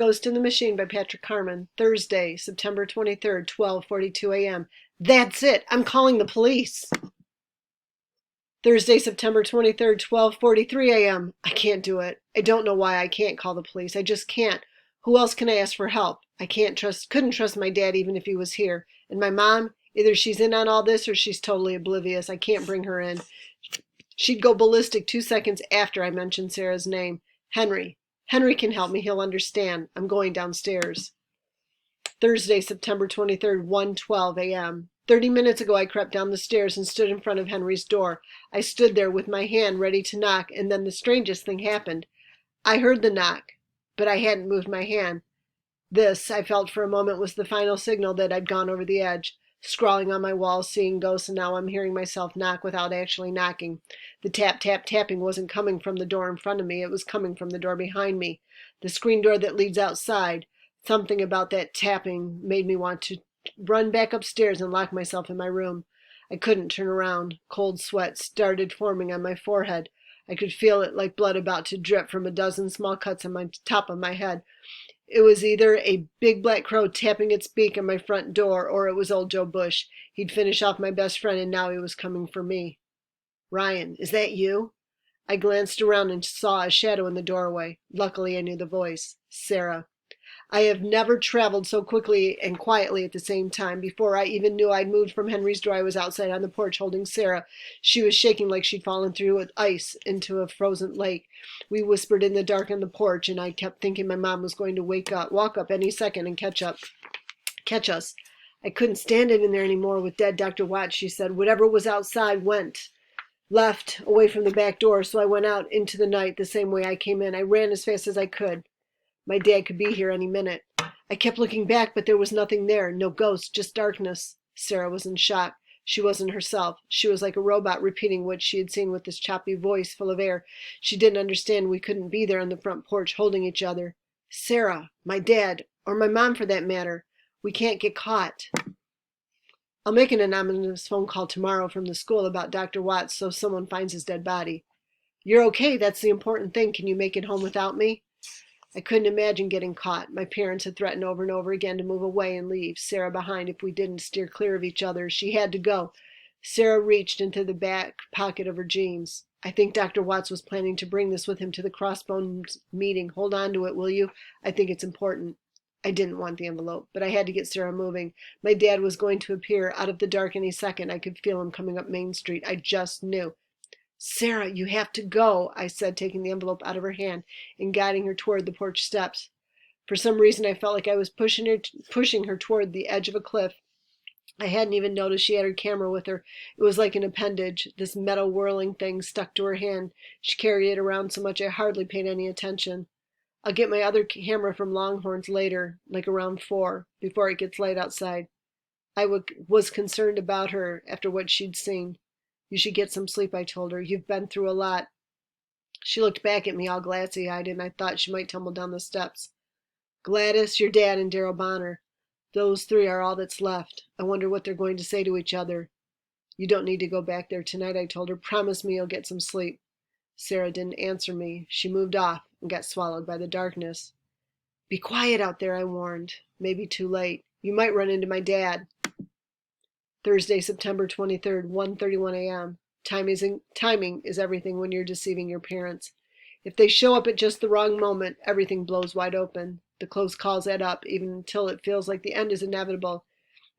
Ghost in the Machine by Patrick Carman. Thursday, September 23rd, 12:42 a.m. That's it. I'm calling the police. Thursday, September 23rd, 12:43 a.m. I can't do it. I don't know why I can't call the police. I just can't. Who else can I ask for help? Couldn't trust my dad even if he was here. And my mom, either she's in on all this or she's totally oblivious. I can't bring her in. She'd go ballistic 2 seconds after I mentioned Sarah's name. Henry. Henry can help me. He'll understand. I'm going downstairs. Thursday, September 23rd, 1:12 a.m. 30 minutes ago I crept down the stairs and stood in front of Henry's door. I stood there with my hand ready to knock, and then the strangest thing happened. I heard the knock, but I hadn't moved my hand. This, I felt for a moment, was the final signal that I'd gone over the edge. Scrawling on my wall, seeing ghosts, and now I'm hearing myself knock without actually knocking. The tap, tap, tapping wasn't coming from the door in front of me. It was coming from the door behind me, the screen door that leads outside. Something about that tapping made me want to run back upstairs and lock myself in my room. I couldn't turn around. Cold sweat started forming on my forehead. I could feel it like blood about to drip from a dozen small cuts on my top of my head. It was either a big black crow tapping its beak on my front door, or it was old Joe Bush. He'd finished off my best friend, and now he was coming for me. Ryan, is that you? I glanced around and saw a shadow in the doorway. Luckily, I knew the voice. Sarah. I have never traveled so quickly and quietly at the same time. Before I even knew I'd moved from Henry's door, I was outside on the porch holding Sarah. She was shaking like she'd fallen through ice into a frozen lake. We whispered in the dark on the porch, and I kept thinking my mom was going to walk up any second and catch us. I couldn't stand it in there anymore with dead Dr. Watts, she said. Whatever was outside left, away from the back door, so I went out into the night the same way I came in. I ran as fast as I could. My dad could be here any minute. I kept looking back, but there was nothing there. No ghost, just darkness. Sarah was in shock. She wasn't herself. She was like a robot repeating what she had seen with this choppy voice full of air. She didn't understand we couldn't be there on the front porch holding each other. Sarah, my dad, or my mom for that matter. We can't get caught. I'll make an anonymous phone call tomorrow from the school about Dr. Watts so someone finds his dead body. You're okay. That's the important thing. Can you make it home without me? I couldn't imagine getting caught. My parents had threatened over and over again to move away and leave Sarah behind if we didn't steer clear of each other. She had to go. Sarah reached into the back pocket of her jeans. I think Dr. Watts was planning to bring this with him to the Crossbones meeting. Hold on to it, will you? I think it's important. I didn't want the envelope, but I had to get Sarah moving. My dad was going to appear out of the dark any second. I could feel him coming up Main Street. I just knew. Sarah, you have to go, I said, taking the envelope out of her hand and guiding her toward the porch steps. For some reason, I felt like I was pushing her toward the edge of a cliff. I hadn't even noticed she had her camera with her. It was like an appendage, this metal whirling thing stuck to her hand. She carried it around so much I hardly paid any attention. I'll get my other camera from Longhorns later, like around 4, before it gets light outside. I was concerned about her after what she'd seen. You should get some sleep, I told her. You've been through a lot. She looked back at me all glassy-eyed, and I thought she might tumble down the steps. Gladys, your dad, and Darrell Bonner. Those 3 are all that's left. I wonder what they're going to say to each other. You don't need to go back there tonight, I told her. Promise me you'll get some sleep. Sarah didn't answer me. She moved off and got swallowed by the darkness. Be quiet out there, I warned. Maybe too late. You might run into my dad. Thursday, September 23rd, 1:31 a.m. Timing is everything when you're deceiving your parents. If they show up at just the wrong moment, everything blows wide open. The close calls add up, even until it feels like the end is inevitable.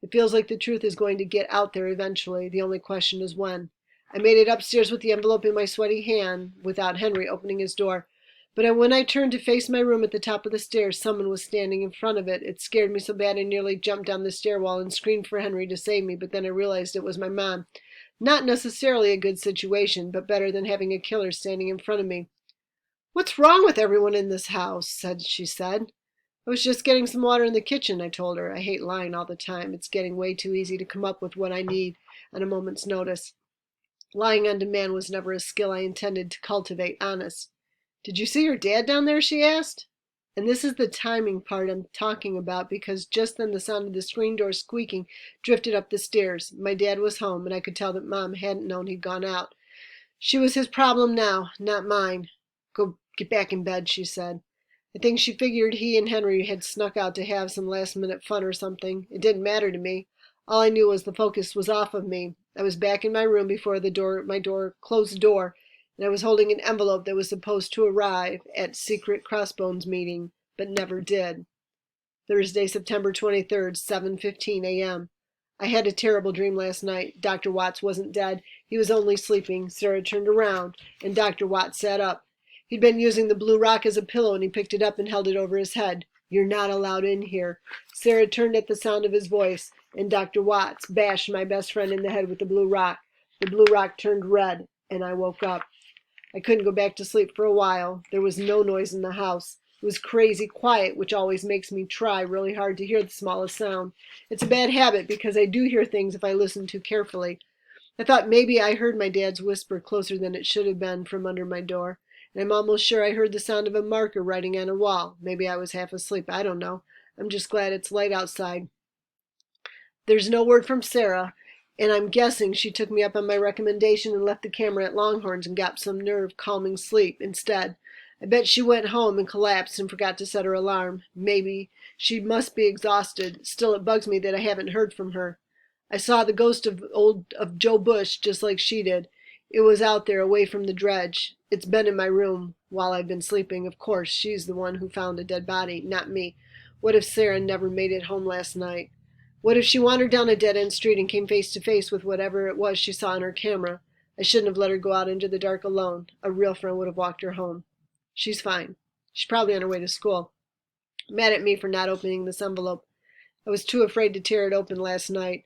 It feels like the truth is going to get out there eventually. The only question is when. I made it upstairs with the envelope in my sweaty hand, without Henry opening his door. But when I turned to face my room at the top of the stairs, someone was standing in front of it. It scared me so bad I nearly jumped down the stairwell and screamed for Henry to save me, but then I realized it was my mom. Not necessarily a good situation, but better than having a killer standing in front of me. What's wrong with everyone in this house? She said. I was just getting some water in the kitchen, I told her. I hate lying all the time. It's getting way too easy to come up with what I need on a moment's notice. Lying on demand was never a skill I intended to cultivate, honest. Did you see your dad down there? She asked. And this is the timing part I'm talking about, because just then the sound of the screen door squeaking drifted up the stairs. My dad was home, and I could tell that Mom hadn't known he'd gone out. She was his problem now, not mine. Go get back in bed, she said. I think she figured he and Henry had snuck out to have some last-minute fun or something. It didn't matter to me. All I knew was the focus was off of me. I was back in my room before my closed the door, and I was holding an envelope that was supposed to arrive at secret Crossbones meeting, but never did. Thursday, September 23rd, 7:15 a.m. I had a terrible dream last night. Dr. Watts wasn't dead. He was only sleeping. Sarah turned around, and Dr. Watts sat up. He'd been using the blue rock as a pillow, and he picked it up and held it over his head. "You're not allowed in here." Sarah turned at the sound of his voice, and Dr. Watts bashed my best friend in the head with the blue rock. The blue rock turned red, and I woke up. I couldn't go back to sleep for a while. There was no noise in the house. It was crazy quiet, which always makes me try really hard to hear the smallest sound. It's a bad habit because I do hear things if I listen too carefully. I thought maybe I heard my dad's whisper closer than it should have been from under my door. And I'm almost sure I heard the sound of a marker writing on a wall. Maybe I was half asleep. I don't know. I'm just glad it's light outside. There's no word from Sarah, and I'm guessing she took me up on my recommendation and left the camera at Longhorns and got some nerve-calming sleep instead. I bet she went home and collapsed and forgot to set her alarm. Maybe. She must be exhausted. Still, it bugs me that I haven't heard from her. I saw the ghost of Joe Bush just like she did. It was out there away from the dredge. It's been in my room while I've been sleeping. Of course, she's the one who found a dead body, not me. What if Sarah never made it home last night? What if she wandered down a dead-end street and came face to face with whatever it was she saw on her camera? I shouldn't have let her go out into the dark alone. A real friend would have walked her home. She's fine. She's probably on her way to school. Mad at me for not opening this envelope. I was too afraid to tear it open last night.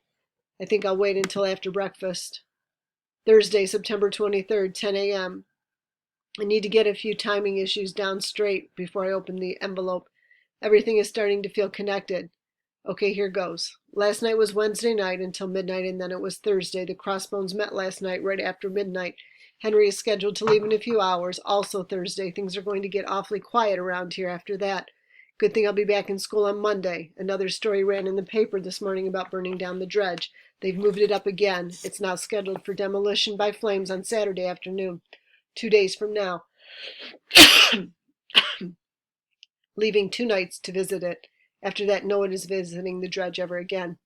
I think I'll wait until after breakfast. Thursday, September 23rd, 10 a.m. I need to get a few timing issues down straight before I open the envelope. Everything is starting to feel connected. Okay, here goes. Last night was Wednesday night until midnight, and then it was Thursday. The Crossbones met last night right after midnight. Henry is scheduled to leave in a few hours. Also Thursday. Things are going to get awfully quiet around here after that. Good thing I'll be back in school on Monday. Another story ran in the paper this morning about burning down the dredge. They've moved it up again. It's now scheduled for demolition by flames on Saturday afternoon, 2 days from now. Leaving 2 nights to visit it. After that, no one is visiting the dredge ever again.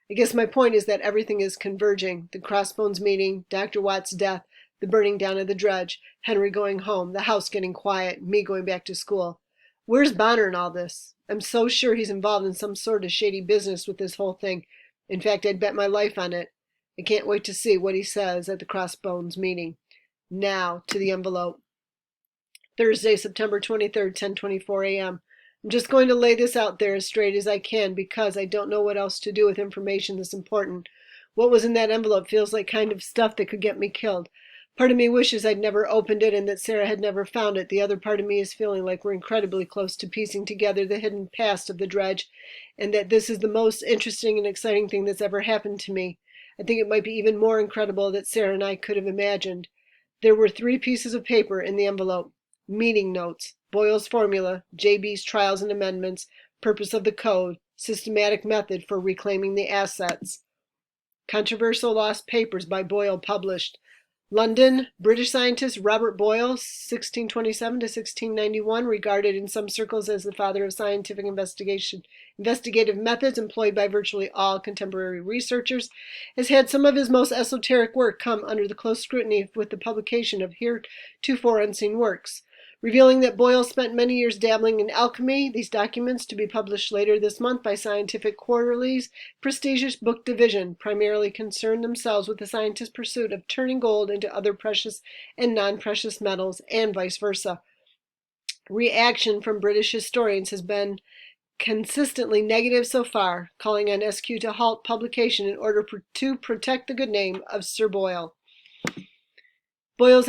I guess my point is that everything is converging. The Crossbones meeting, Dr. Watts' death, the burning down of the dredge, Henry going home, the house getting quiet, me going back to school. Where's Bonner in all this? I'm so sure he's involved in some sort of shady business with this whole thing. In fact, I'd bet my life on it. I can't wait to see what he says at the Crossbones meeting. Now, to the envelope. Thursday, September 23rd, 10:24 a.m. I'm just going to lay this out there as straight as I can because I don't know what else to do with information this important. What was in that envelope feels like kind of stuff that could get me killed. Part of me wishes I'd never opened it and that Sarah had never found it. The other part of me is feeling like we're incredibly close to piecing together the hidden past of the dredge and that this is the most interesting and exciting thing that's ever happened to me. I think it might be even more incredible that Sarah and I could have imagined. There were 3 pieces of paper in the envelope. Meeting notes, Boyle's formula, JB's trials and amendments, purpose of the code, systematic method for reclaiming the assets. Controversial lost papers by Boyle published. London, British scientist Robert Boyle, 1627 to 1691, regarded in some circles as the father of scientific investigative methods employed by virtually all contemporary researchers, has had some of his most esoteric work come under the close scrutiny with the publication of heretofore unseen works. Revealing that Boyle spent many years dabbling in alchemy, these documents, to be published later this month by Scientific Quarterly's prestigious book division, primarily concern themselves with the scientist's pursuit of turning gold into other precious and non-precious metals, and vice versa. Reaction from British historians has been consistently negative so far, calling on SQ to halt publication in order to protect the good name of Sir Boyle. Boyle's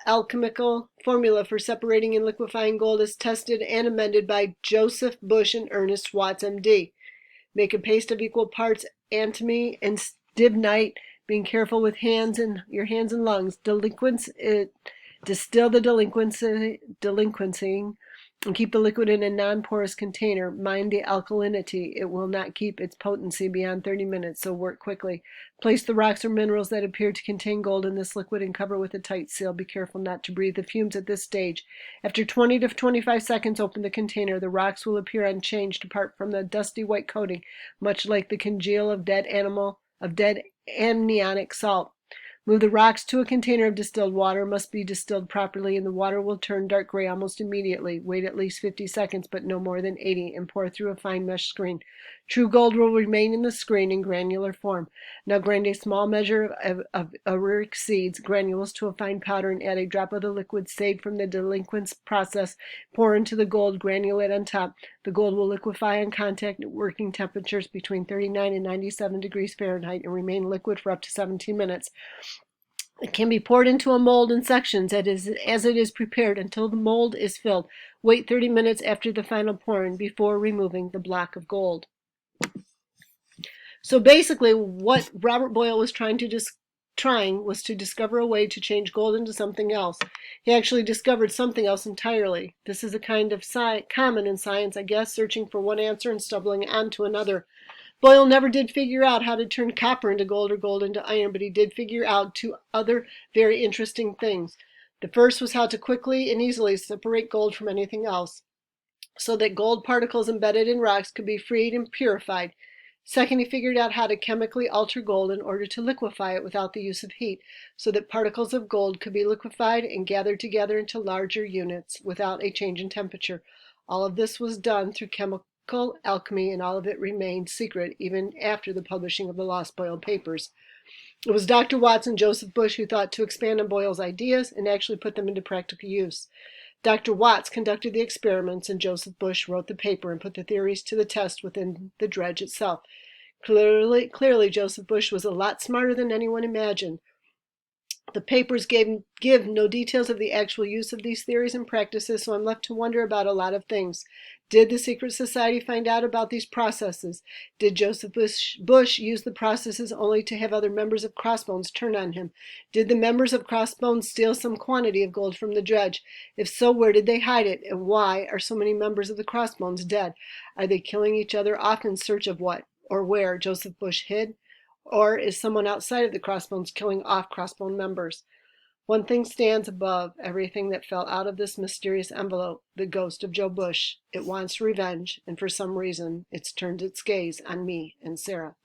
alchemical formula for separating and liquefying gold is tested and amended by Joseph Bush and Ernest Watts, M.D. Make a paste of equal parts antimony and stibnite, being careful with your hands and lungs. Distill the delinquency And keep the liquid in a non-porous container. Mind the alkalinity. It will not keep its potency beyond 30 minutes, so work quickly. Place the rocks or minerals that appear to contain gold in this liquid and cover with a tight seal. Be careful not to breathe the fumes at this stage. After 20 to 25 seconds, open the container. The rocks will appear unchanged apart from the dusty white coating, much like the congeal of dead amniotic salt. Move the rocks to a container of distilled water. Must be distilled properly, and the water will turn dark gray almost immediately. Wait at least 50 seconds, but no more than 80, and pour through a fine mesh screen. True gold will remain in the screen in granular form. Now grind a small measure of auric seeds, granules, to a fine powder, and add a drop of the liquid saved from the delinquent's process. Pour into the gold, granulate on top. The gold will liquefy on contact at working temperatures between 39 and 97 degrees Fahrenheit and remain liquid for up to 17 minutes. It can be poured into a mold in sections as it is prepared until the mold is filled. Wait 30 minutes after the final pouring before removing the block of gold. So basically, what Robert Boyle was trying was to discover a way to change gold into something else. He actually discovered something else entirely. This is a kind of common in science, I guess, searching for one answer and stumbling onto another. Boyle never did figure out how to turn copper into gold or gold into iron, but he did figure out two other very interesting things. The first was how to quickly and easily separate gold from anything else, so that gold particles embedded in rocks could be freed and purified. Second, he figured out how to chemically alter gold in order to liquefy it without the use of heat, so that particles of gold could be liquefied and gathered together into larger units without a change in temperature. All of this was done through chemical alchemy, and all of it remained secret even after the publishing of the Lost Boyle papers. It was Dr. Watts and Joseph Bush who thought to expand on Boyle's ideas and actually put them into practical use. Dr. Watts conducted the experiments, and Joseph Bush wrote the paper and put the theories to the test within the dredge itself. Clearly, Joseph Bush was a lot smarter than anyone imagined. The papers give no details of the actual use of these theories and practices, so I'm left to wonder about a lot of things. Did the secret society find out about these processes? Did Joseph Bush use the processes only to have other members of Crossbones turn on him? Did the members of Crossbones steal some quantity of gold from the dredge? If so, where did they hide it? And why are so many members of the Crossbones dead? Are they killing each other off in search of what or where Joseph Bush hid? Or is someone outside of the Crossbones killing off Crossbone members? One thing stands above everything that fell out of this mysterious envelope: the ghost of Joe Bush. It wants revenge, and for some reason, it's turned its gaze on me and Sarah.